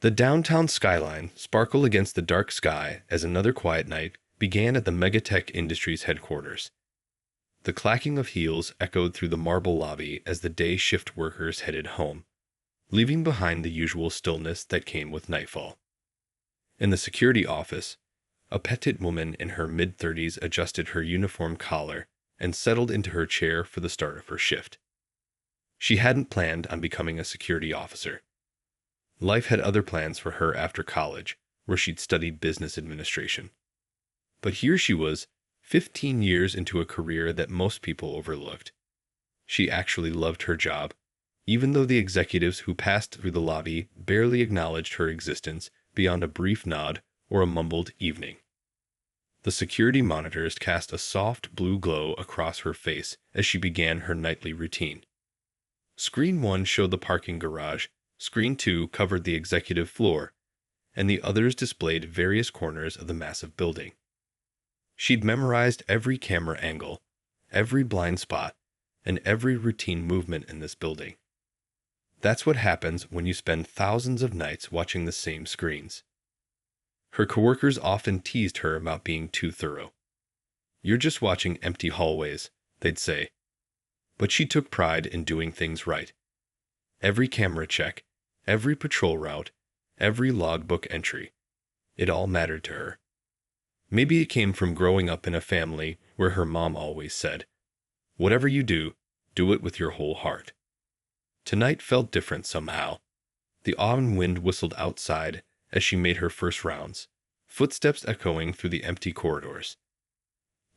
The downtown skyline sparkled against the dark sky as another quiet night began at the Megatech Industries headquarters. The clacking of heels echoed through the marble lobby as the day shift workers headed home, leaving behind the usual stillness that came with nightfall. In the security office, a petite woman in her mid-30s adjusted her uniform collar and settled into her chair for the start of her shift. She hadn't planned on becoming a security officer. Life had other plans for her after college, where she'd studied business administration. But here she was, 15 years into a career that most people overlooked. She actually loved her job, even though the executives who passed through the lobby barely acknowledged her existence beyond a brief nod or a mumbled evening. The security monitors cast a soft blue glow across her face as she began her nightly routine. Screen 1 showed the parking garage, Screen 2 covered the executive floor, and the others displayed various corners of the massive building. She'd memorized every camera angle, every blind spot, and every routine movement in this building. That's what happens when you spend thousands of nights watching the same screens. Her coworkers often teased her about being too thorough. "You're just watching empty hallways," they'd say. But she took pride in doing things right. Every camera check, every patrol route, every logbook entry, it all mattered to her. Maybe it came from growing up in a family where her mom always said, "Whatever you do it with your whole heart." Tonight felt different somehow. The autumn wind whistled outside as she made her first rounds, footsteps echoing through the empty corridors.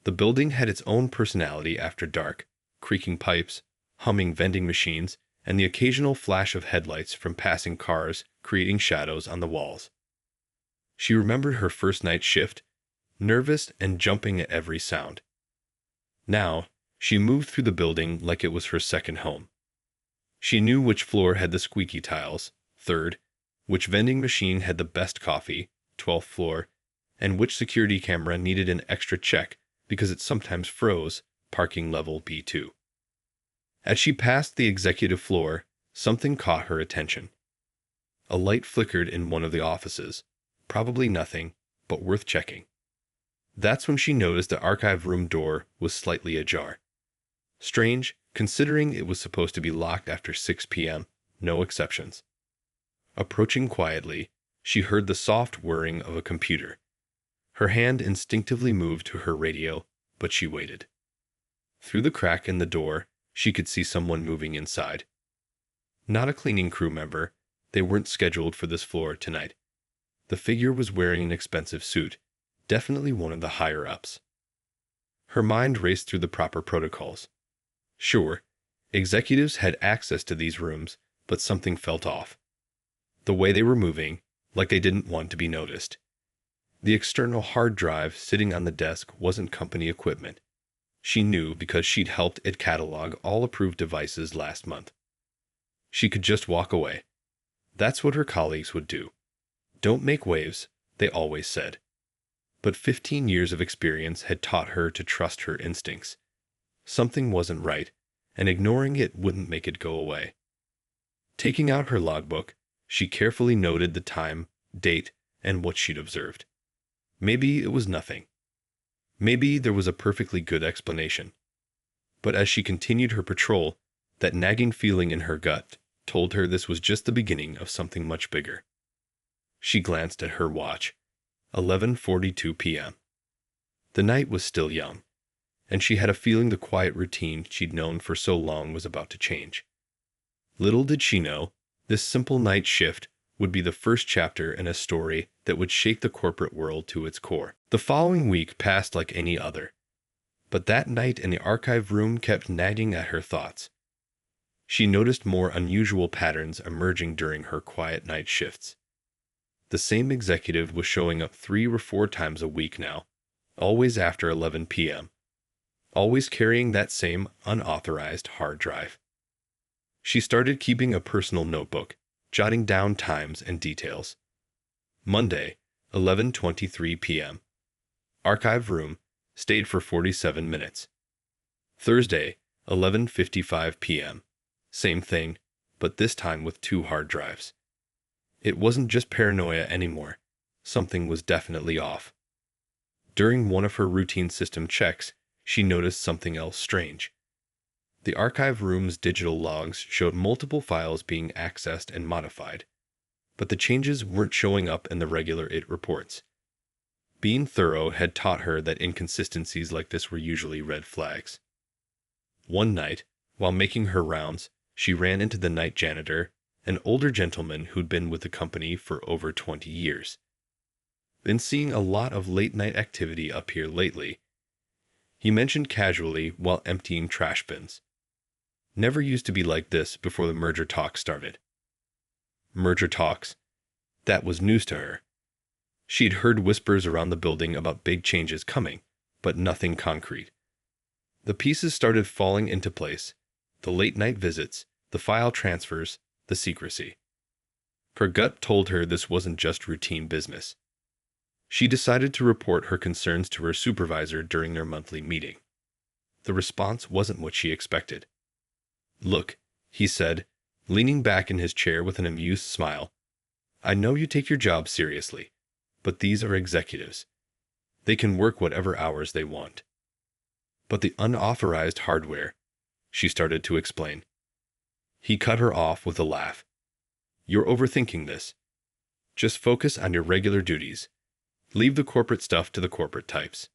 The building had its own personality after dark, creaking pipes, humming vending machines, and the occasional flash of headlights from passing cars creating shadows on the walls. She remembered her first night shift, nervous and jumping at every sound. Now, she moved through the building like it was her second home. She knew which floor had the squeaky tiles, 3rd, which vending machine had the best coffee, 12th floor, and which security camera needed an extra check because it sometimes froze, parking level B2. As she passed the executive floor, something caught her attention. A light flickered in one of the offices, probably nothing, but worth checking. That's when she noticed the archive room door was slightly ajar. Strange, considering it was supposed to be locked after 6 p.m., no exceptions. Approaching quietly, she heard the soft whirring of a computer. Her hand instinctively moved to her radio, but she waited. Through the crack in the door, she could see someone moving inside. Not a cleaning crew member, they weren't scheduled for this floor tonight. The figure was wearing an expensive suit, definitely one of the higher-ups. Her mind raced through the proper protocols. Sure, executives had access to these rooms, but something felt off. The way they were moving, like they didn't want to be noticed. The external hard drive sitting on the desk wasn't company equipment. She knew because she'd helped it catalog all approved devices last month. She could just walk away. That's what her colleagues would do. "Don't make waves," they always said. But 15 years of experience had taught her to trust her instincts. Something wasn't right, and ignoring it wouldn't make it go away. Taking out her logbook, she carefully noted the time, date, and what she'd observed. Maybe it was nothing. Maybe there was a perfectly good explanation. But as she continued her patrol, that nagging feeling in her gut told her this was just the beginning of something much bigger. She glanced at her watch. 11:42 p.m. The night was still young, and she had a feeling the quiet routine she'd known for so long was about to change. Little did she know, this simple night shift would be the first chapter in a story that would shake the corporate world to its core. The following week passed like any other, but that night in the archive room kept nagging at her thoughts. She noticed more unusual patterns emerging during her quiet night shifts. The same executive was showing up 3 or 4 times a week now, always after 11 p.m., always carrying that same unauthorized hard drive. She started keeping a personal notebook, jotting down times and details. Monday, 11:23 p.m. Archive room, stayed for 47 minutes. Thursday, 11:55 p.m. Same thing, but this time with 2 hard drives. It wasn't just paranoia anymore. Something was definitely off. During one of her routine system checks, she noticed something else strange. The archive room's digital logs showed multiple files being accessed and modified, but the changes weren't showing up in the regular IT reports. Being thorough had taught her that inconsistencies like this were usually red flags. One night, while making her rounds, she ran into the night janitor, an older gentleman who'd been with the company for over 20 years. Been seeing a lot of late-night activity up here lately, he mentioned casually while emptying trash bins. Never used to be like this before the merger talks started. Merger talks? That was news to her. She'd heard whispers around the building about big changes coming, but nothing concrete. The pieces started falling into place: the late-night visits, the file transfers, the secrecy. Her gut told her this wasn't just routine business. She decided to report her concerns to her supervisor during their monthly meeting. The response wasn't what she expected. "Look," he said, leaning back in his chair with an amused smile, "I know you take your job seriously, but these are executives. They can work whatever hours they want." "But the unauthorized hardware," she started to explain. He cut her off with a laugh. "You're overthinking this. Just focus on your regular duties. Leave the corporate stuff to the corporate types."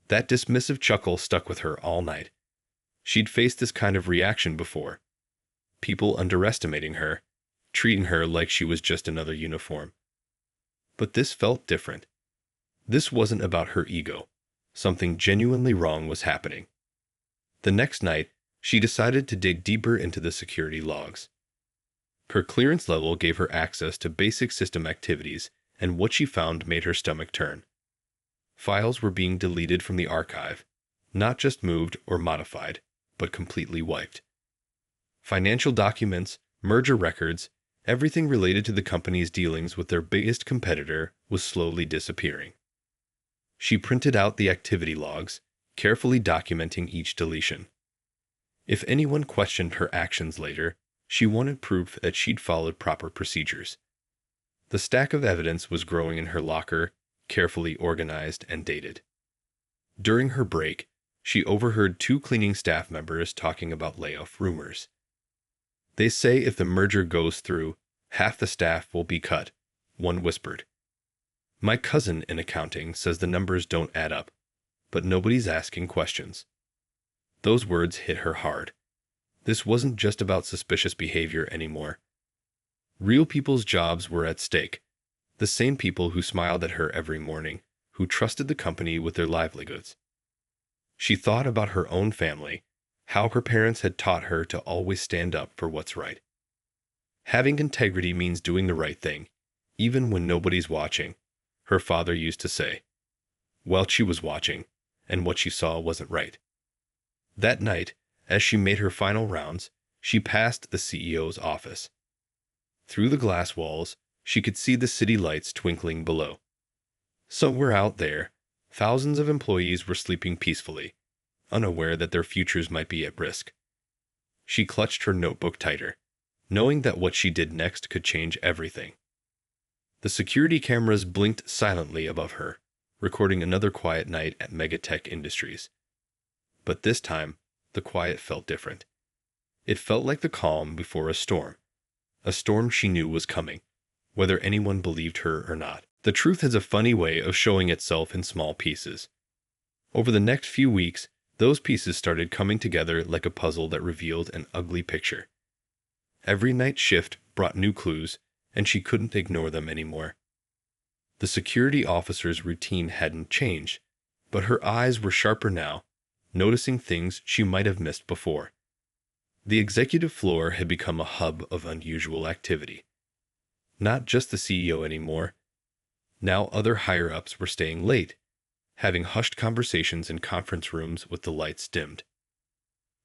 That dismissive chuckle stuck with her all night. She'd faced this kind of reaction before. People underestimating her, treating her like she was just another uniform. But this felt different. This wasn't about her ego. Something genuinely wrong was happening. The next night, she decided to dig deeper into the security logs. Her clearance level gave her access to basic system activities, and what she found made her stomach turn. Files were being deleted from the archive, not just moved or modified, but completely wiped. Financial documents, merger records, everything related to the company's dealings with their biggest competitor was slowly disappearing. She printed out the activity logs, carefully documenting each deletion. If anyone questioned her actions later, she wanted proof that she'd followed proper procedures. The stack of evidence was growing in her locker, carefully organized and dated. During her break, she overheard two cleaning staff members talking about layoff rumors. "They say if the merger goes through, half the staff will be cut," one whispered. "My cousin in accounting says the numbers don't add up, but nobody's asking questions." Those words hit her hard. This wasn't just about suspicious behavior anymore. Real people's jobs were at stake. The same people who smiled at her every morning, who trusted the company with their livelihoods. She thought about her own family, how her parents had taught her to always stand up for what's right. Having integrity means doing the right thing, even when nobody's watching, her father used to say. Well, she was watching, and what she saw wasn't right. That night, as she made her final rounds, she passed the CEO's office. Through the glass walls, she could see the city lights twinkling below. Somewhere out there, thousands of employees were sleeping peacefully, unaware that their futures might be at risk. She clutched her notebook tighter, knowing that what she did next could change everything. The security cameras blinked silently above her, recording another quiet night at Megatech Industries. But this time, the quiet felt different. It felt like the calm before a storm she knew was coming, whether anyone believed her or not. The truth has a funny way of showing itself in small pieces. Over the next few weeks, those pieces started coming together like a puzzle that revealed an ugly picture. Every night shift brought new clues, and she couldn't ignore them anymore. The security officer's routine hadn't changed, but her eyes were sharper now, noticing things she might have missed before. The executive floor had become a hub of unusual activity. Not just the CEO anymore. Now other higher-ups were staying late, having hushed conversations in conference rooms with the lights dimmed.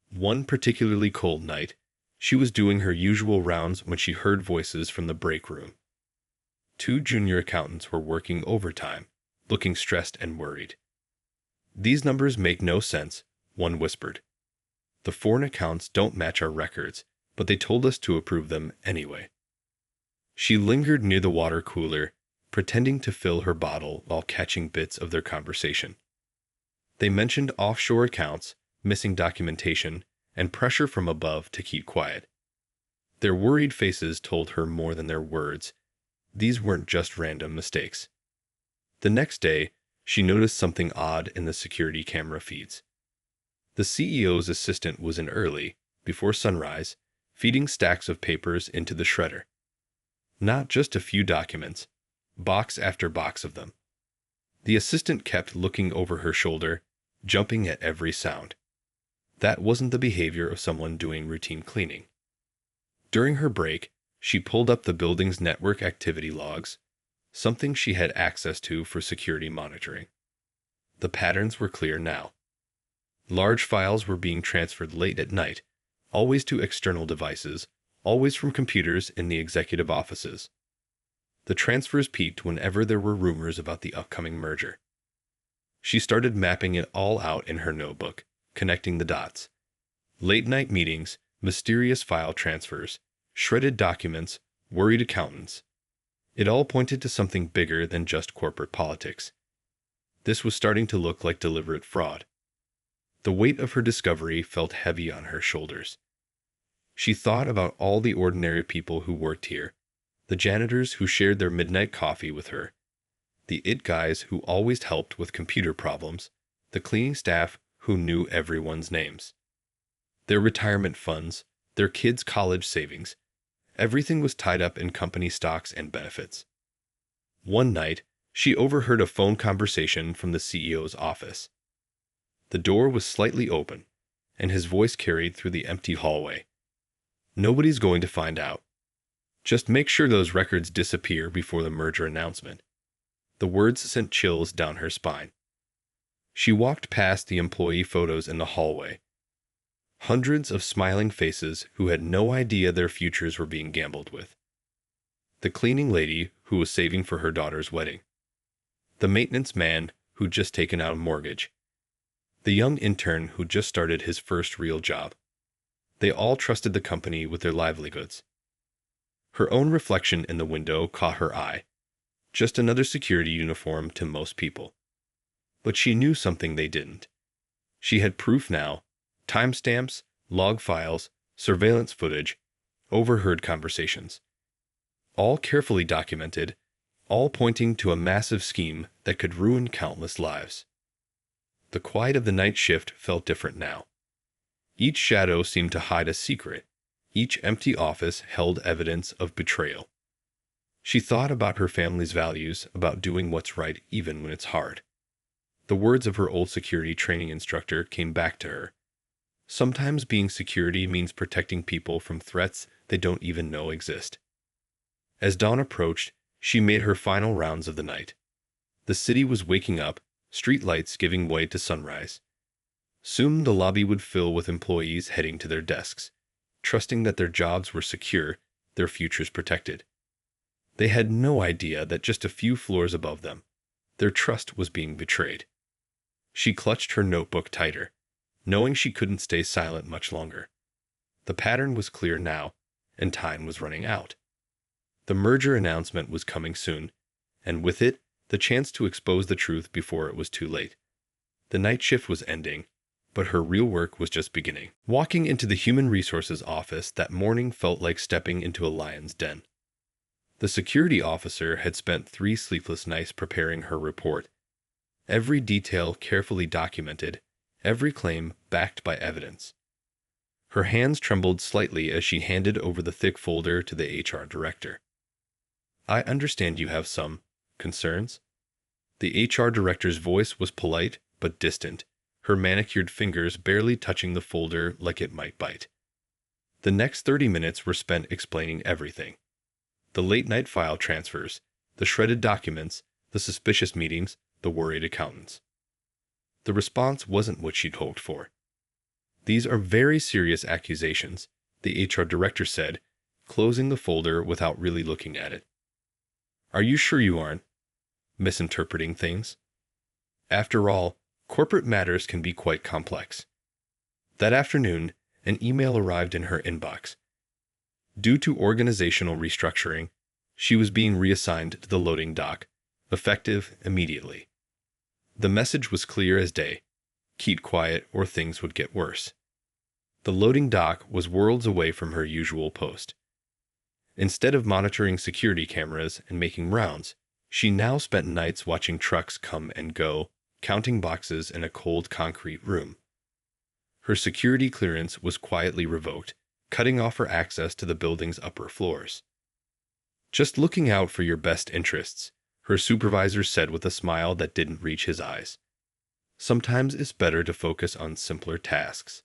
One particularly cold night, she was doing her usual rounds when she heard voices from the break room. Two junior accountants were working overtime, looking stressed and worried. "These numbers make no sense," one whispered. "The foreign accounts don't match our records, but they told us to approve them anyway." She lingered near the water cooler, pretending to fill her bottle while catching bits of their conversation. They mentioned offshore accounts, missing documentation, and pressure from above to keep quiet. Their worried faces told her more than their words. These weren't just random mistakes. The next day, she noticed something odd in the security camera feeds. The CEO's assistant was in early, before sunrise, feeding stacks of papers into the shredder. Not just a few documents, box after box of them. The assistant kept looking over her shoulder, jumping at every sound. That wasn't the behavior of someone doing routine cleaning. During her break, she pulled up the building's network activity logs, something she had access to for security monitoring. The patterns were clear now. Large files were being transferred late at night, always to external devices, always from computers in the executive offices. The transfers peaked whenever there were rumors about the upcoming merger. She started mapping it all out in her notebook, connecting the dots. Late-night meetings, mysterious file transfers, shredded documents, worried accountants. It all pointed to something bigger than just corporate politics. This was starting to look like deliberate fraud. The weight of her discovery felt heavy on her shoulders. She thought about all the ordinary people who worked here, the janitors who shared their midnight coffee with her, the IT guys who always helped with computer problems, the cleaning staff who knew everyone's names. Their retirement funds, their kids' college savings, everything was tied up in company stocks and benefits. One night, she overheard a phone conversation from the CEO's office. The door was slightly open, and his voice carried through the empty hallway. "Nobody's going to find out. Just make sure those records disappear before the merger announcement." The words sent chills down her spine. She walked past the employee photos in the hallway. Hundreds of smiling faces who had no idea their futures were being gambled with. The cleaning lady who was saving for her daughter's wedding. The maintenance man who'd just taken out a mortgage. The young intern who just started his first real job. They all trusted the company with their livelihoods. Her own reflection in the window caught her eye. Just another security uniform to most people. But she knew something they didn't. She had proof now, timestamps, log files, surveillance footage, overheard conversations. All carefully documented, all pointing to a massive scheme that could ruin countless lives. The quiet of the night shift felt different now. Each shadow seemed to hide a secret. Each empty office held evidence of betrayal. She thought about her family's values, about doing what's right even when it's hard. The words of her old security training instructor came back to her. Sometimes being security means protecting people from threats they don't even know exist. As dawn approached, she made her final rounds of the night. The city was waking up, street lights giving way to sunrise. Soon the lobby would fill with employees heading to their desks, trusting that their jobs were secure, their futures protected. They had no idea that just a few floors above them, their trust was being betrayed. She clutched her notebook tighter, knowing she couldn't stay silent much longer. The pattern was clear now, and time was running out. The merger announcement was coming soon, and with it, the chance to expose the truth before it was too late. The night shift was ending, but her real work was just beginning. Walking into the Human Resources office that morning felt like stepping into a lion's den. The security officer had spent 3 sleepless nights preparing her report. Every detail carefully documented, every claim backed by evidence. Her hands trembled slightly as she handed over the thick folder to the HR director. "I understand you have some concerns?" The HR director's voice was polite but distant, her manicured fingers barely touching the folder like it might bite. The next 30 minutes were spent explaining everything. The late-night file transfers, the shredded documents, the suspicious meetings, the worried accountants. The response wasn't what she'd hoped for. "These are very serious accusations," the HR director said, closing the folder without really looking at it. "Are you sure you aren't misinterpreting things? After all, corporate matters can be quite complex." That afternoon, an email arrived in her inbox. Due to organizational restructuring, She was being reassigned to the loading dock, effective immediately. The message was clear as day: keep quiet or things would get worse. The loading dock was worlds away from her usual post. Instead of monitoring security cameras and making rounds, she now spent nights watching trucks come and go, counting boxes in a cold concrete room. Her security clearance was quietly revoked, cutting off her access to the building's upper floors. "Just looking out for your best interests," her supervisor said with a smile that didn't reach his eyes. "Sometimes it's better to focus on simpler tasks."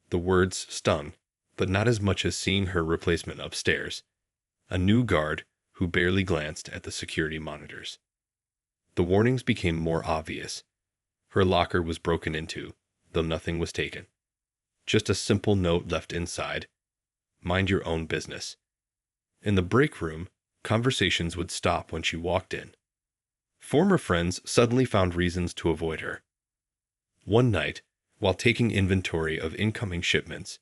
The words stung, but not as much as seeing her replacement upstairs, a new guard who barely glanced at the security monitors. The warnings became more obvious. Her locker was broken into, though nothing was taken. Just a simple note left inside: "Mind your own business." In the break room, conversations would stop when she walked in. Former friends suddenly found reasons to avoid her. One night, while taking inventory of incoming shipments,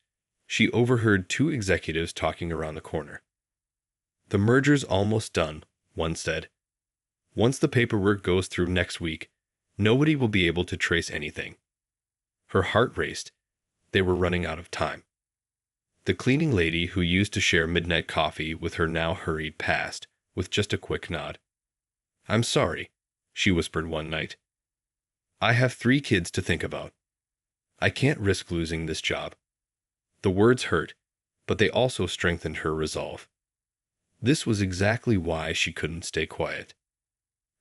she overheard two executives talking around the corner. "The merger's almost done," one said. "Once the paperwork goes through next week, nobody will be able to trace anything." Her heart raced. They were running out of time. The cleaning lady who used to share midnight coffee with her now hurried past, with just a quick nod. "I'm sorry," she whispered one night. "I have 3 kids to think about. I can't risk losing this job." The words hurt, but they also strengthened her resolve. This was exactly why she couldn't stay quiet.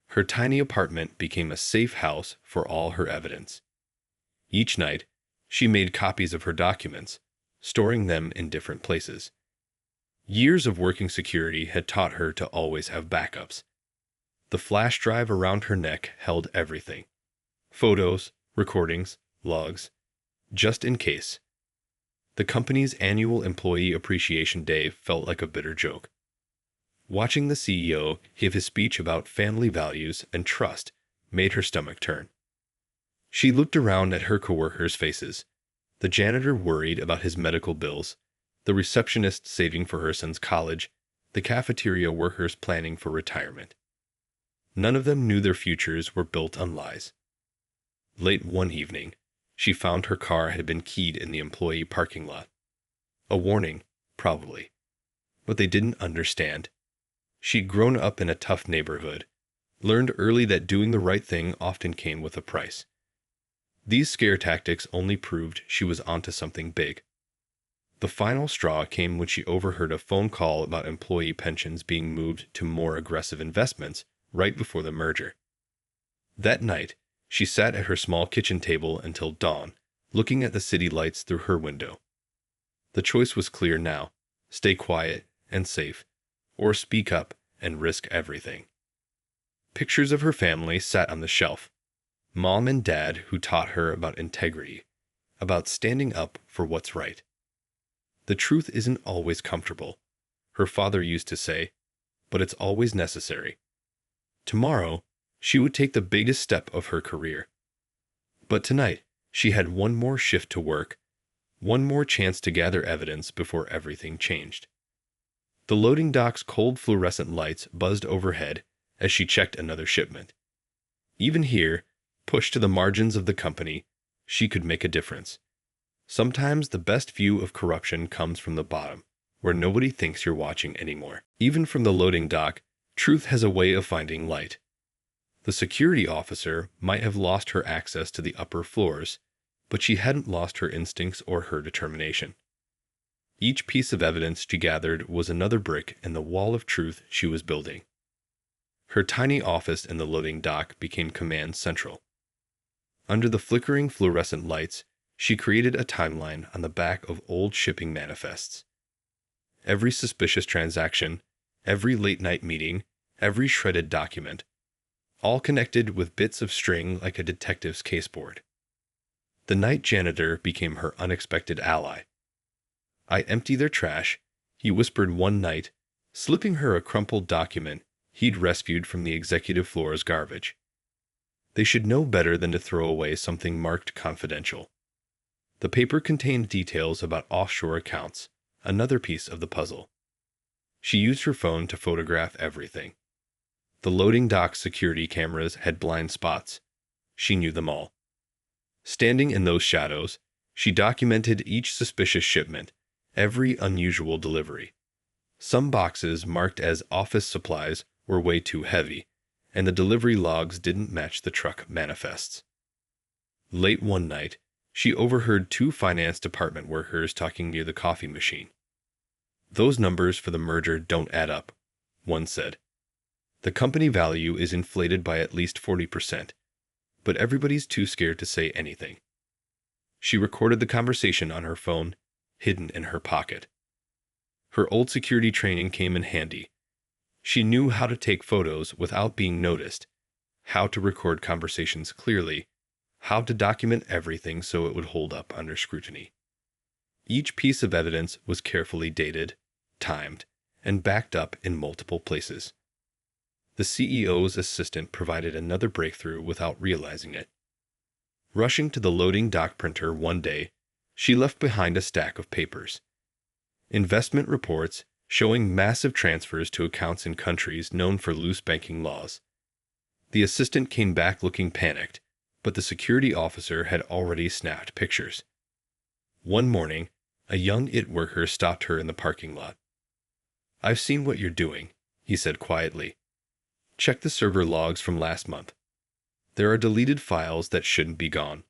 Her tiny apartment became a safe house for all her evidence. Each night, she made copies of her documents, storing them in different places. Years of working security had taught her to always have backups. The flash drive around her neck held everything: photos, recordings, logs, just in case. The company's annual Employee Appreciation Day felt like a bitter joke. Watching the CEO give his speech about family values and trust made her stomach turn. She looked around at her coworkers' faces: the janitor worried about his medical bills, the receptionist saving for her son's college, the cafeteria workers planning for retirement. None of them knew their futures were built on lies. Late one evening, she found her car had been keyed in the employee parking lot. A warning, probably. But they didn't understand. She'd grown up in a tough neighborhood, learned early that doing the right thing often came with a price. These scare tactics only proved she was onto something big. The final straw came when she overheard a phone call about employee pensions being moved to more aggressive investments right before the merger. That night, she sat at her small kitchen table until dawn, looking at the city lights through her window. The choice was clear now: stay quiet and safe, or speak up and risk everything. Pictures of her family sat on the shelf. Mom and Dad who taught her about integrity, about standing up for what's right. "The truth isn't always comfortable," her father used to say, "but it's always necessary." Tomorrow, she would take the biggest step of her career. But tonight, she had one more shift to work, one more chance to gather evidence before everything changed. The loading dock's cold fluorescent lights buzzed overhead as she checked another shipment. Even here, pushed to the margins of the company, she could make a difference. Sometimes the best view of corruption comes from the bottom, where nobody thinks you're watching anymore. Even from the loading dock, truth has a way of finding light. The security officer might have lost her access to the upper floors, but she hadn't lost her instincts or her determination. Each piece of evidence she gathered was another brick in the wall of truth she was building. Her tiny office in the loading dock became command central. Under the flickering fluorescent lights, she created a timeline on the back of old shipping manifests. Every suspicious transaction, every late-night meeting, every shredded document, all connected with bits of string like a detective's caseboard. The night janitor became her unexpected ally. "I empty their trash," he whispered one night, slipping her a crumpled document he'd rescued from the executive floor's garbage. They should know better than to throw away something marked confidential. The paper contained details about offshore accounts, another piece of the puzzle. She used her phone to photograph everything. The loading dock security cameras had blind spots. She knew them all. Standing in those shadows, she documented each suspicious shipment, every unusual delivery. Some boxes marked as office supplies were way too heavy, and the delivery logs didn't match the truck manifests. Late one night, she overheard two finance department workers talking near the coffee machine. "Those numbers for the merger don't add up," one said. "The company value is inflated by at least 40%, but everybody's too scared to say anything." She recorded the conversation on her phone, hidden in her pocket. Her old security training came in handy. She knew how to take photos without being noticed, how to record conversations clearly, how to document everything so it would hold up under scrutiny. Each piece of evidence was carefully dated, timed, and backed up in multiple places. The CEO's assistant provided another breakthrough without realizing it. Rushing to the loading dock printer one day, she left behind a stack of papers. Investment reports showing massive transfers to accounts in countries known for loose banking laws. The assistant came back looking panicked, but the security officer had already snapped pictures. One morning, a young IT worker stopped her in the parking lot. "I've seen what you're doing," he said quietly. "Check the server logs from last month. There are deleted files that shouldn't be gone."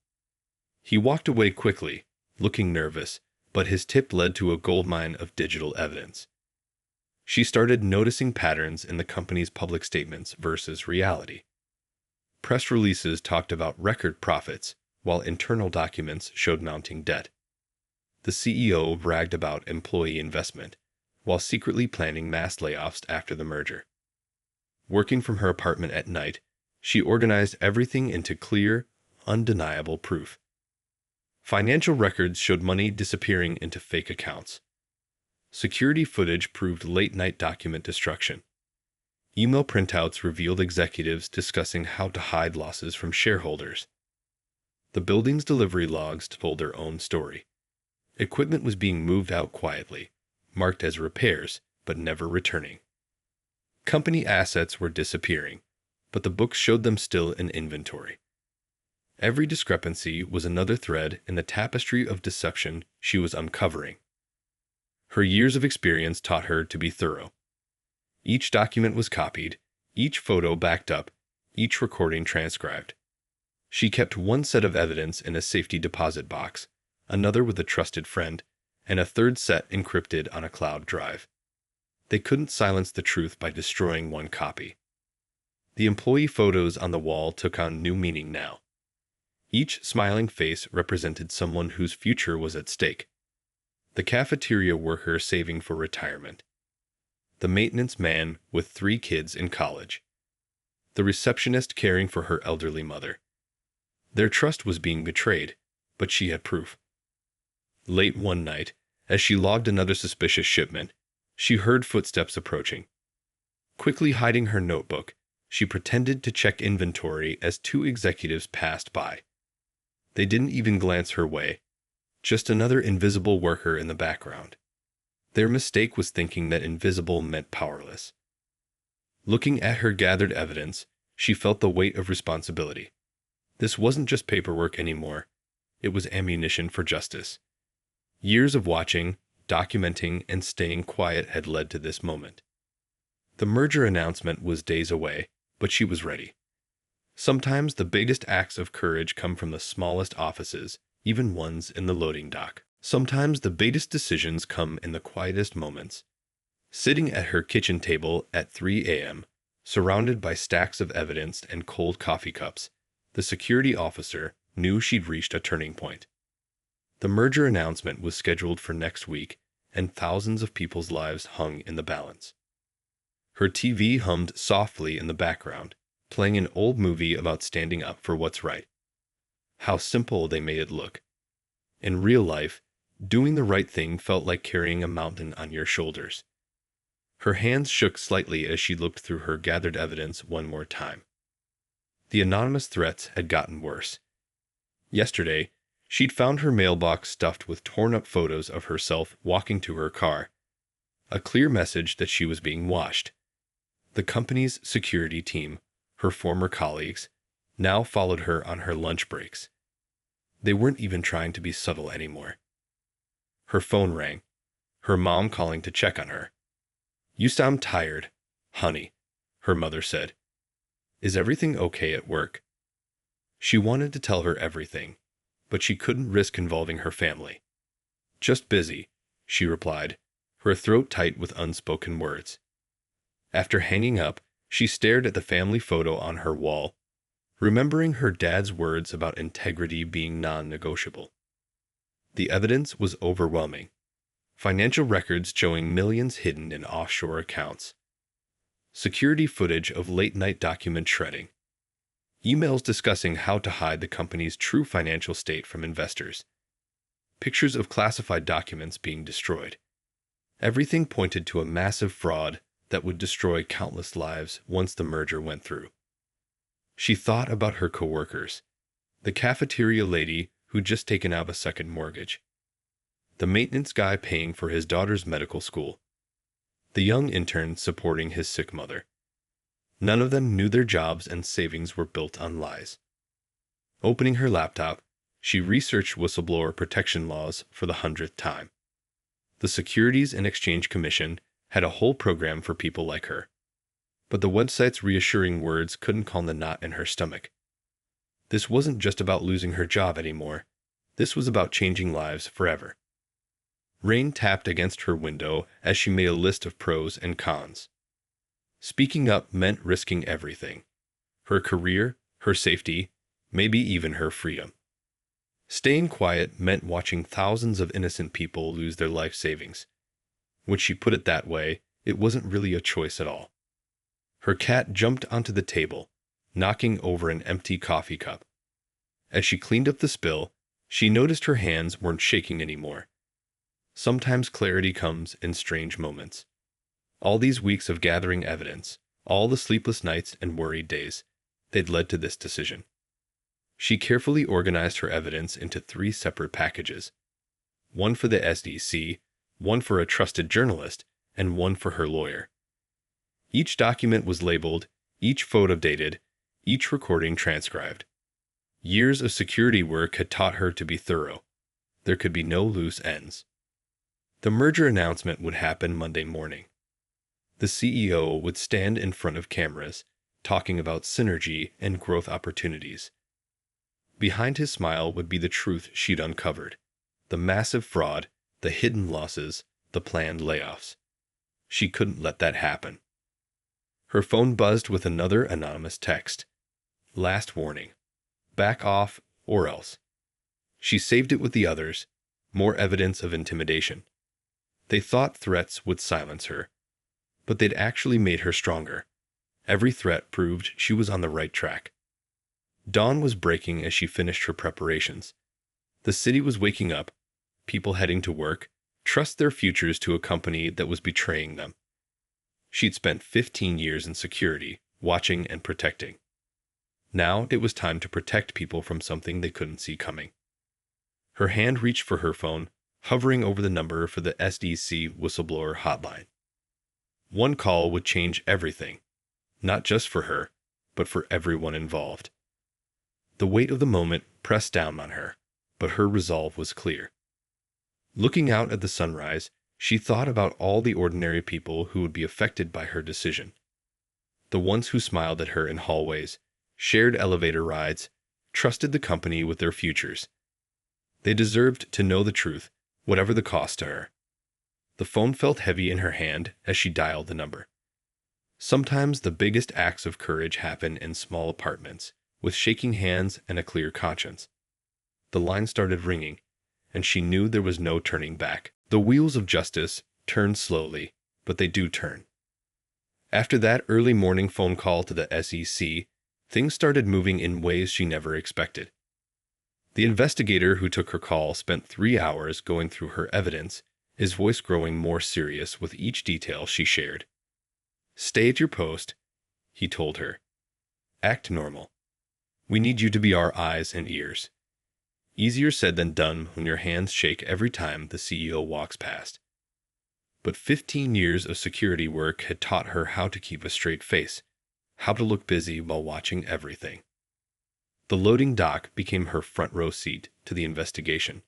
He walked away quickly, looking nervous, but his tip led to a goldmine of digital evidence. She started noticing patterns in the company's public statements versus reality. Press releases talked about record profits, while internal documents showed mounting debt. The CEO bragged about employee investment, while secretly planning mass layoffs after the merger. Working from her apartment at night, she organized everything into clear, undeniable proof. Financial records showed money disappearing into fake accounts. Security footage proved late-night document destruction. Email printouts revealed executives discussing how to hide losses from shareholders. The building's delivery logs told their own story. Equipment was being moved out quietly, marked as repairs, but never returning. Company assets were disappearing, but the books showed them still in inventory. Every discrepancy was another thread in the tapestry of deception she was uncovering. Her years of experience taught her to be thorough. Each document was copied, each photo backed up, each recording transcribed. She kept one set of evidence in a safety deposit box, another with a trusted friend, and a third set encrypted on a cloud drive. They couldn't silence the truth by destroying one copy. The employee photos on the wall took on new meaning now. Each smiling face represented someone whose future was at stake. The cafeteria worker saving for retirement. The maintenance man with 3 kids in college. The receptionist caring for her elderly mother. Their trust was being betrayed, but she had proof. Late one night, as she logged another suspicious shipment, she heard footsteps approaching. Quickly hiding her notebook, she pretended to check inventory as 2 executives passed by. They didn't even glance her way, just another invisible worker in the background. Their mistake was thinking that invisible meant powerless. Looking at her gathered evidence, she felt the weight of responsibility. This wasn't just paperwork anymore. It was ammunition for justice. Years of watching, documenting, and staying quiet had led to this moment. The merger announcement was days away, but she was ready. Sometimes the biggest acts of courage come from the smallest offices, even ones in the loading dock. Sometimes the biggest decisions come in the quietest moments. Sitting at her kitchen table at 3 a.m., surrounded by stacks of evidence and cold coffee cups, the security officer knew she'd reached a turning point. The merger announcement was scheduled for next week, and thousands of people's lives hung in the balance. Her TV hummed softly in the background, playing an old movie about standing up for what's right. How simple they made it look. In real life, doing the right thing felt like carrying a mountain on your shoulders. Her hands shook slightly as she looked through her gathered evidence one more time. The anonymous threats had gotten worse. Yesterday, she'd found her mailbox stuffed with torn-up photos of herself walking to her car. a clear message that she was being watched. The company's security team, her former colleagues, now followed her on her lunch breaks. They weren't even trying to be subtle anymore. Her phone rang, her mom calling to check on her. "You sound tired, honey," her mother said. "Is everything okay at work?" She wanted to tell her everything, but she couldn't risk involving her family. "Just busy," she replied, her throat tight with unspoken words. After hanging up, she stared at the family photo on her wall, remembering her dad's words about integrity being non-negotiable. The evidence was overwhelming. Financial records showing millions hidden in offshore accounts. Security footage of late-night document shredding. Emails discussing how to hide the company's true financial state from investors. Pictures of classified documents being destroyed. Everything pointed to a massive fraud that would destroy countless lives once the merger went through. She thought about her coworkers, the cafeteria lady who'd just taken out a second mortgage, the maintenance guy paying for his daughter's medical school, the young intern supporting his sick mother. None of them knew their jobs and savings were built on lies. Opening her laptop, she researched whistleblower protection laws for the 100th time. The Securities and Exchange Commission had a whole program for people like her. But the website's reassuring words couldn't calm the knot in her stomach. This wasn't just about losing her job anymore. This was about changing lives forever. Rain tapped against her window as she made a list of pros and cons. Speaking up meant risking everything. Her career, her safety, maybe even her freedom. Staying quiet meant watching thousands of innocent people lose their life savings. When she put it that way, it wasn't really a choice at all. Her cat jumped onto the table, knocking over an empty coffee cup. As she cleaned up the spill, she noticed her hands weren't shaking anymore. Sometimes clarity comes in strange moments. All these weeks of gathering evidence, all the sleepless nights and worried days, they'd led to this decision. She carefully organized her evidence into 3 separate packages. One for the SEC, one for a trusted journalist, and one for her lawyer. Each document was labeled, each photo dated, each recording transcribed. Years of security work had taught her to be thorough. There could be no loose ends. The merger announcement would happen Monday morning. The CEO would stand in front of cameras, talking about synergy and growth opportunities. Behind his smile would be the truth she'd uncovered, the massive fraud, the hidden losses, the planned layoffs. She couldn't let that happen. Her phone buzzed with another anonymous text. Last warning. Back off, or else. She saved it with the others, more evidence of intimidation. They thought threats would silence her, but they'd actually made her stronger. Every threat proved she was on the right track. Dawn was breaking as she finished her preparations. The city was waking up, people heading to work, trust their futures to a company that was betraying them. She'd spent 15 years in security, watching and protecting. Now it was time to protect people from something they couldn't see coming. Her hand reached for her phone, hovering over the number for the SEC whistleblower hotline. One call would change everything, not just for her, but for everyone involved. The weight of the moment pressed down on her, but her resolve was clear. Looking out at the sunrise, she thought about all the ordinary people who would be affected by her decision. The ones who smiled at her in hallways, shared elevator rides, trusted the company with their futures. They deserved to know the truth, whatever the cost to her. The phone felt heavy in her hand as she dialed the number. Sometimes the biggest acts of courage happen in small apartments, with shaking hands and a clear conscience. The line started ringing, and she knew there was no turning back. The wheels of justice turn slowly, but they do turn. After that early morning phone call to the SEC, things started moving in ways she never expected. The investigator who took her call spent 3 hours going through her evidence, his voice growing more serious with each detail she shared. "Stay at your post," he told her. "Act normal. We need you to be our eyes and ears." Easier said than done when your hands shake every time the CEO walks past. But 15 years of security work had taught her how to keep a straight face, how to look busy while watching everything. The loading dock became her front row seat to the investigation.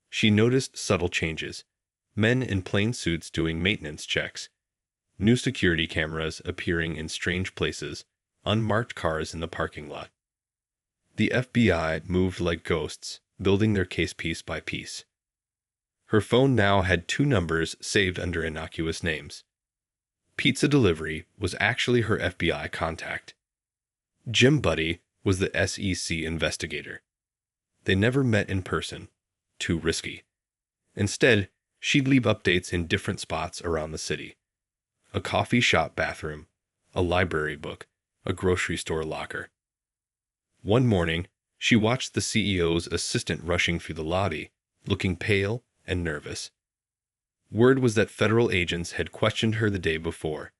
She noticed subtle changes: men in plain suits doing maintenance checks, new security cameras appearing in strange places, unmarked cars in the parking lot. The FBI moved like ghosts, building their case piece by piece. Her phone now had 2 numbers saved under innocuous names. Pizza Delivery was actually her FBI contact. Jim Buddy was the SEC investigator. They never met in person. Too risky. Instead, she'd leave updates in different spots around the city: a coffee shop bathroom, a library book, a grocery store locker. One morning, she watched the CEO's assistant rushing through the lobby, looking pale and nervous. Word was that federal agents had questioned her the day before.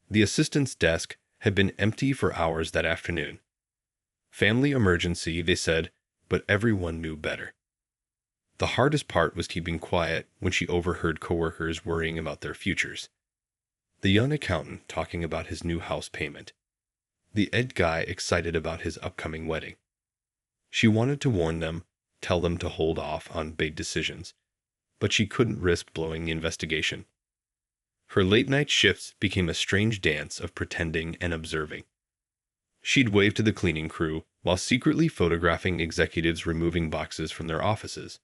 The assistant's desk had been empty for hours that afternoon. Family emergency, they said, but everyone knew better. The hardest part was keeping quiet when she overheard coworkers worrying about their futures. The young accountant talking about his new house payment. The ed guy excited about his upcoming wedding. She wanted to warn them, tell them to hold off on big decisions, but she couldn't risk blowing the investigation. Her late-night shifts became a strange dance of pretending and observing. She'd wave to the cleaning crew while secretly photographing executives removing boxes from their offices.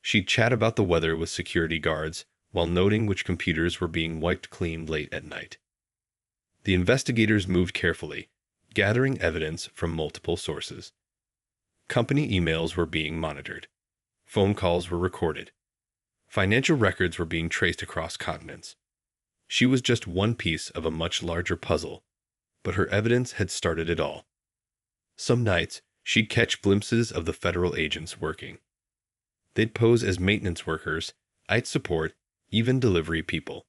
She'd chat about the weather with security guards while noting which computers were being wiped clean late at night. The investigators moved carefully, gathering evidence from multiple sources. Company emails were being monitored. Phone calls were recorded. Financial records were being traced across continents. She was just one piece of a much larger puzzle, but her evidence had started it all. Some nights, she'd catch glimpses of the federal agents working. They'd pose as maintenance workers, IT support, even delivery people.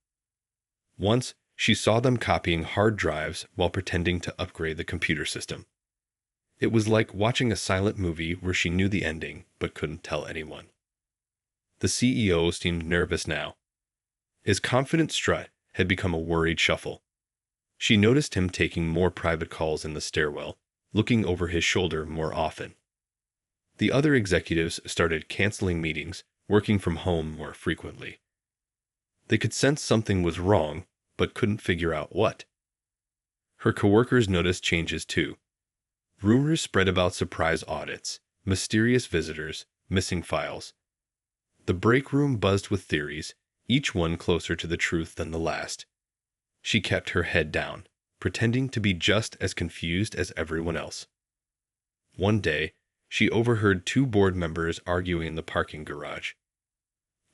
Once, she saw them copying hard drives while pretending to upgrade the computer system. It was like watching a silent movie where she knew the ending but couldn't tell anyone. The CEO seemed nervous now. His confident strut had become a worried shuffle. She noticed him taking more private calls in the stairwell, looking over his shoulder more often. The other executives started canceling meetings, working from home more frequently. They could sense something was wrong, but couldn't figure out what. Her coworkers noticed changes too. Rumors spread about surprise audits, mysterious visitors, missing files. The break room buzzed with theories, each one closer to the truth than the last. She kept her head down, pretending to be just as confused as everyone else. One day, she overheard 2 board members arguing in the parking garage.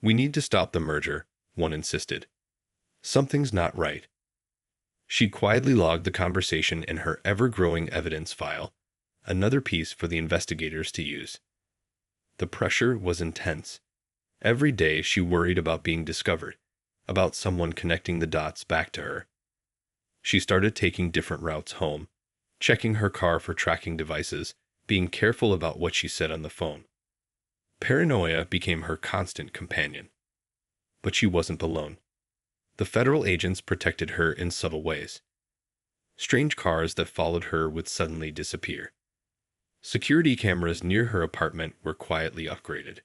"We need to stop the merger," one insisted. "Something's not right." She quietly logged the conversation in her ever-growing evidence file, another piece for the investigators to use. The pressure was intense. Every day she worried about being discovered, about someone connecting the dots back to her. She started taking different routes home, checking her car for tracking devices, being careful about what she said on the phone. Paranoia became her constant companion. But she wasn't alone. The federal agents protected her in subtle ways. Strange cars that followed her would suddenly disappear. Security cameras near her apartment were quietly upgraded.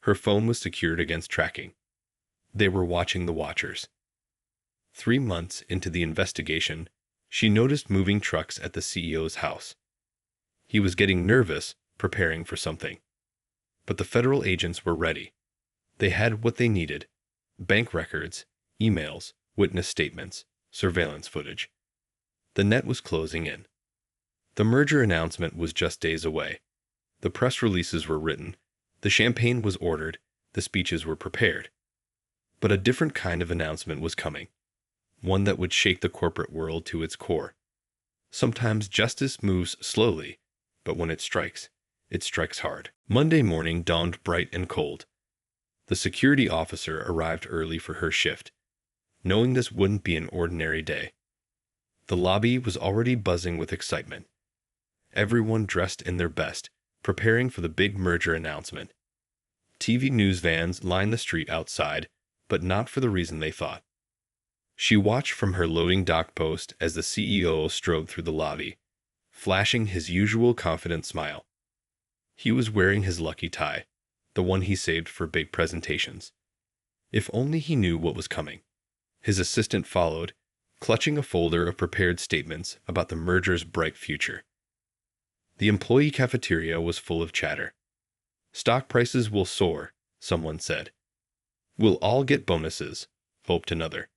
Her phone was secured against tracking. They were watching the watchers. 3 months into the investigation, she noticed moving trucks at the CEO's house. He was getting nervous, preparing for something. But the federal agents were ready. They had what they needed: bank records, emails, witness statements, surveillance footage. The net was closing in. The merger announcement was just days away. The press releases were written, the champagne was ordered, the speeches were prepared. But a different kind of announcement was coming, one that would shake the corporate world to its core. Sometimes justice moves slowly, but when it strikes hard. Monday morning dawned bright and cold. The security officer arrived early for her shift, knowing this wouldn't be an ordinary day. The lobby was already buzzing with excitement. Everyone dressed in their best, preparing for the big merger announcement. TV news vans lined the street outside, but not for the reason they thought. She watched from her loading dock post as the CEO strode through the lobby, flashing his usual confident smile. He was wearing his lucky tie, the one he saved for big presentations. If only he knew what was coming. His assistant followed, clutching a folder of prepared statements about the merger's bright future. The employee cafeteria was full of chatter. "Stock prices will soar," someone said. "We'll all get bonuses," hoped another.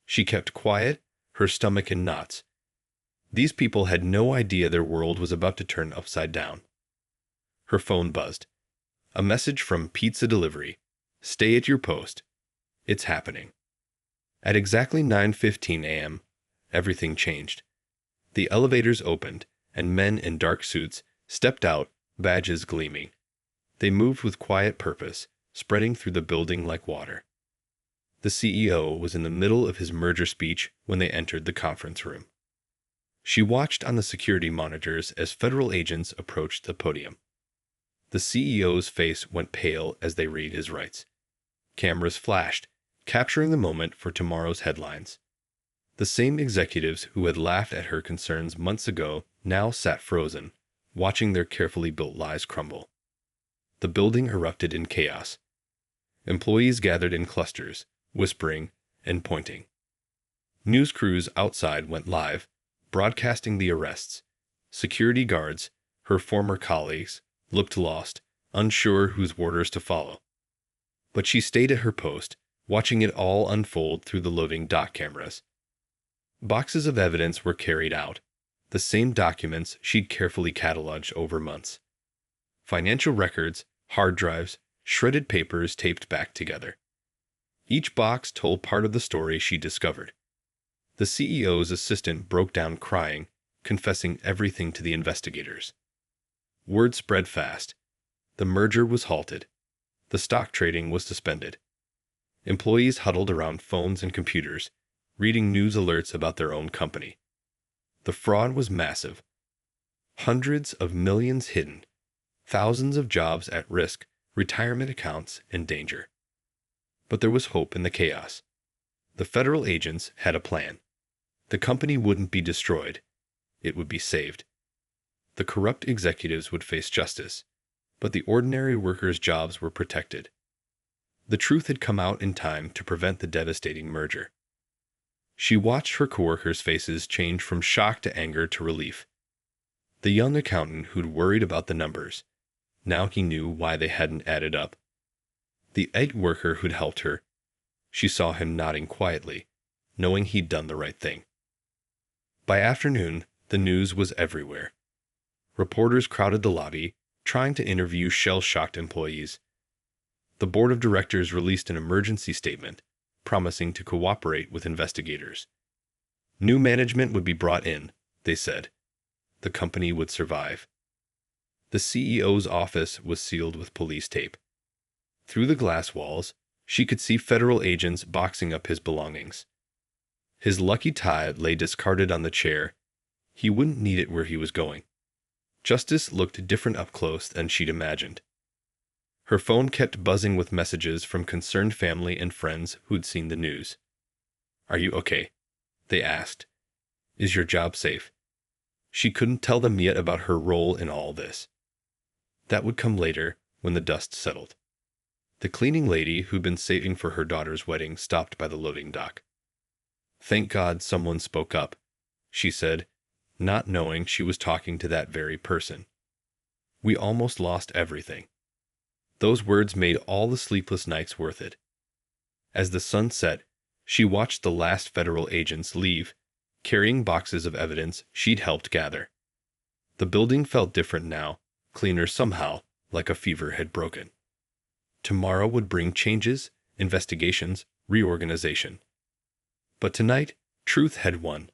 She kept quiet, her stomach in knots. These people had no idea their world was about to turn upside down. Her phone buzzed. A message from Pizza Delivery. "Stay at your post. It's happening." At exactly 9:15 a.m., everything changed. The elevators opened, and men in dark suits stepped out, badges gleaming. They moved with quiet purpose, spreading through the building like water. The CEO was in the middle of his merger speech when they entered the conference room. She watched on the security monitors as federal agents approached the podium. The CEO's face went pale as they read his rights. Cameras flashed, capturing the moment for tomorrow's headlines. The same executives who had laughed at her concerns months ago now sat frozen, watching their carefully built lies crumble. The building erupted in chaos. Employees gathered in clusters, whispering and pointing. News crews outside went live, broadcasting the arrests. Security guards, her former colleagues, looked lost, unsure whose orders to follow. But she stayed at her post, watching it all unfold through the loading dock cameras. Boxes of evidence were carried out, the same documents she'd carefully cataloged over months. Financial records, hard drives, shredded papers taped back together. Each box told part of the story she discovered. The CEO's assistant broke down crying, confessing everything to the investigators. Word spread fast. The merger was halted. The stock trading was suspended. Employees huddled around phones and computers, reading news alerts about their own company. The fraud was massive. Hundreds of millions hidden, thousands of jobs at risk, retirement accounts in danger. But there was hope in the chaos. The federal agents had a plan. The company wouldn't be destroyed. It would be saved. The corrupt executives would face justice, but the ordinary workers' jobs were protected. The truth had come out in time to prevent the devastating merger. She watched her coworkers' faces change from shock to anger to relief. The young accountant who'd worried about the numbers. Now he knew why they hadn't added up. The egg worker who'd helped her. She saw him nodding quietly, knowing he'd done the right thing. By afternoon, the news was everywhere. Reporters crowded the lobby, trying to interview shell-shocked employees. The board of directors released an emergency statement, promising to cooperate with investigators. New management would be brought in, they said. The company would survive. The CEO's office was sealed with police tape. Through the glass walls, she could see federal agents boxing up his belongings. His lucky tie lay discarded on the chair. He wouldn't need it where he was going. Justice looked different up close than she'd imagined. Her phone kept buzzing with messages from concerned family and friends who'd seen the news. "Are you okay?" they asked. "Is your job safe?" She couldn't tell them yet about her role in all this. That would come later, when the dust settled. The cleaning lady who'd been saving for her daughter's wedding stopped by the loading dock. "Thank God someone spoke up," she said, not knowing she was talking to that very person. "We almost lost everything." Those words made all the sleepless nights worth it. As the sun set, she watched the last federal agents leave, carrying boxes of evidence she'd helped gather. The building felt different now, cleaner somehow, like a fever had broken. Tomorrow would bring changes, investigations, reorganization. But tonight, truth had won.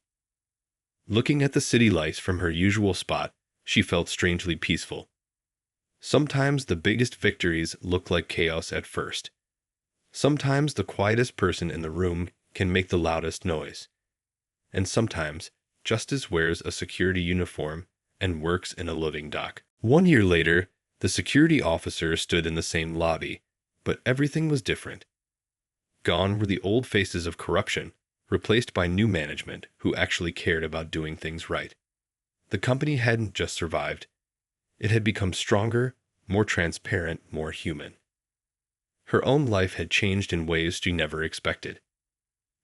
Looking at the city lights from her usual spot, she felt strangely peaceful. Sometimes the biggest victories look like chaos at first. Sometimes the quietest person in the room can make the loudest noise. And sometimes justice wears a security uniform and works in a loading dock. 1 year later, the security officer stood in the same lobby, but everything was different. Gone were the old faces of corruption, replaced by new management who actually cared about doing things right. The company hadn't just survived, it had become stronger, more transparent, more human. Her own life had changed in ways she never expected.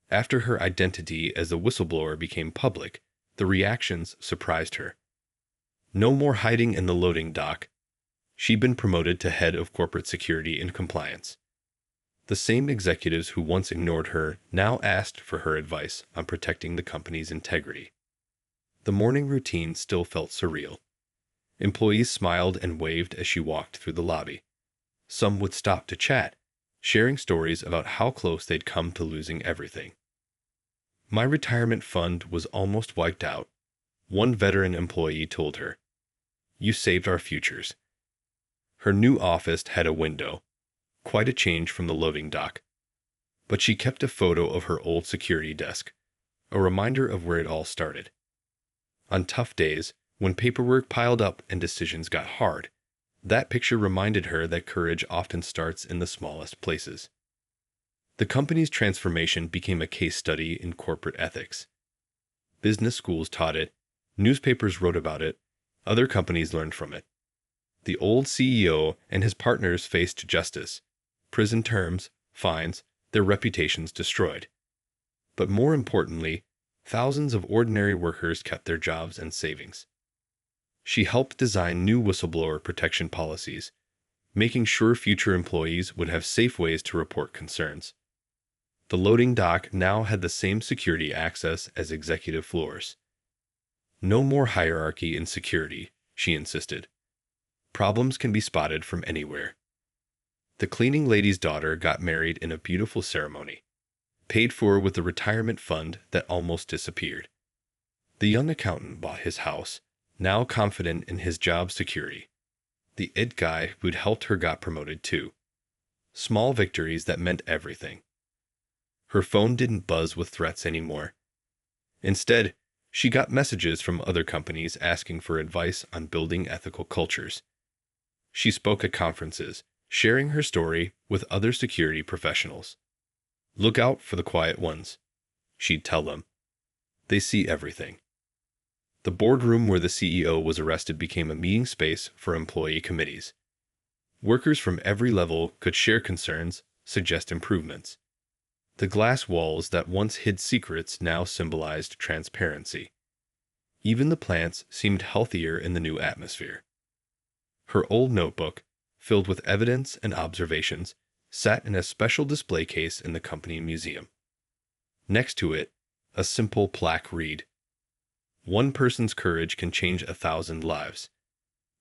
After her identity as a whistleblower became public, the reactions surprised her. No more hiding in the loading dock. She'd been promoted to head of corporate security and compliance. The same executives who once ignored her now asked for her advice on protecting the company's integrity. The morning routine still felt surreal. Employees smiled and waved as she walked through the lobby. Some would stop to chat, sharing stories about how close they'd come to losing everything. "My retirement fund was almost wiped out," one veteran employee told her. "You saved our futures." Her new office had a window, quite a change from the loading dock. But she kept a photo of her old security desk, a reminder of where it all started. On tough days, when paperwork piled up and decisions got hard, that picture reminded her that courage often starts in the smallest places. The company's transformation became a case study in corporate ethics. Business schools taught it, newspapers wrote about it, other companies learned from it. The old CEO and his partners faced justice, prison terms, fines, their reputations destroyed. But more importantly, thousands of ordinary workers kept their jobs and savings. She helped design new whistleblower protection policies, making sure future employees would have safe ways to report concerns. The loading dock now had the same security access as executive floors. No more hierarchy in security, she insisted. Problems can be spotted from anywhere. The cleaning lady's daughter got married in a beautiful ceremony, paid for with a retirement fund that almost disappeared. The young accountant bought his house, now confident in his job security. The IT guy who'd helped her got promoted too. Small victories that meant everything. Her phone didn't buzz with threats anymore. Instead, she got messages from other companies asking for advice on building ethical cultures. She spoke at conferences, sharing her story with other security professionals. "Look out for the quiet ones," she'd tell them. "They see everything." The boardroom where the CEO was arrested became a meeting space for employee committees. Workers from every level could share concerns, suggest improvements. The glass walls that once hid secrets now symbolized transparency. Even the plants seemed healthier in the new atmosphere. Her old notebook, filled with evidence and observations, sat in a special display case in the company museum. Next to it, a simple plaque read, "One person's courage can change 1,000 lives."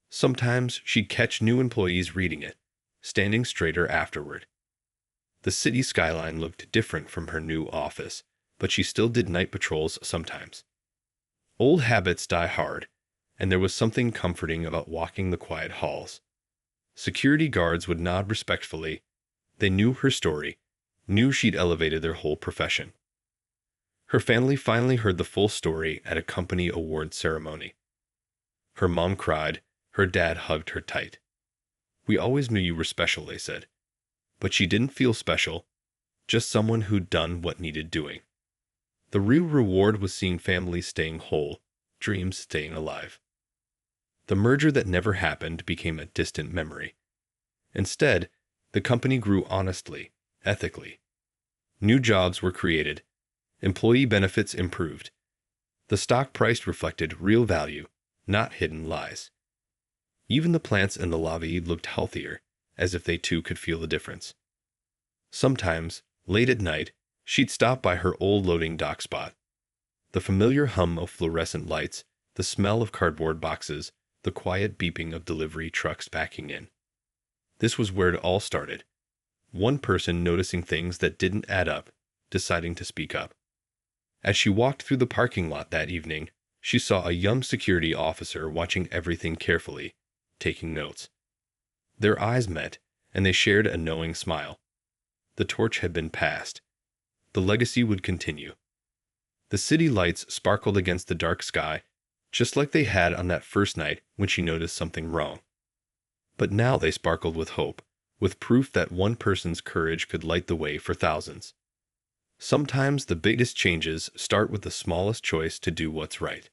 Sometimes she'd catch new employees reading it, standing straighter afterward. The city skyline looked different from her new office, but she still did night patrols sometimes. Old habits die hard, and there was something comforting about walking the quiet halls. Security guards would nod respectfully. They knew her story, knew she'd elevated their whole profession. Her family finally heard the full story at a company award ceremony. Her mom cried, her dad hugged her tight. "We always knew you were special," they said. But she didn't feel special, just someone who'd done what needed doing. The real reward was seeing families staying whole, dreams staying alive. The merger that never happened became a distant memory. Instead, the company grew honestly, ethically. New jobs were created. Employee benefits improved. The stock price reflected real value, not hidden lies. Even the plants in the lobby looked healthier, as if they too could feel the difference. Sometimes, late at night, she'd stop by her old loading dock spot. The familiar hum of fluorescent lights, the smell of cardboard boxes, the quiet beeping of delivery trucks backing in. This was where it all started. One person noticing things that didn't add up, deciding to speak up. As she walked through the parking lot that evening, she saw a young security officer watching everything carefully, taking notes. Their eyes met, and they shared a knowing smile. The torch had been passed. The legacy would continue. The city lights sparkled against the dark sky, just like they had on that first night when she noticed something wrong. But now they sparkled with hope, with proof that one person's courage could light the way for thousands. Sometimes the biggest changes start with the smallest choice to do what's right.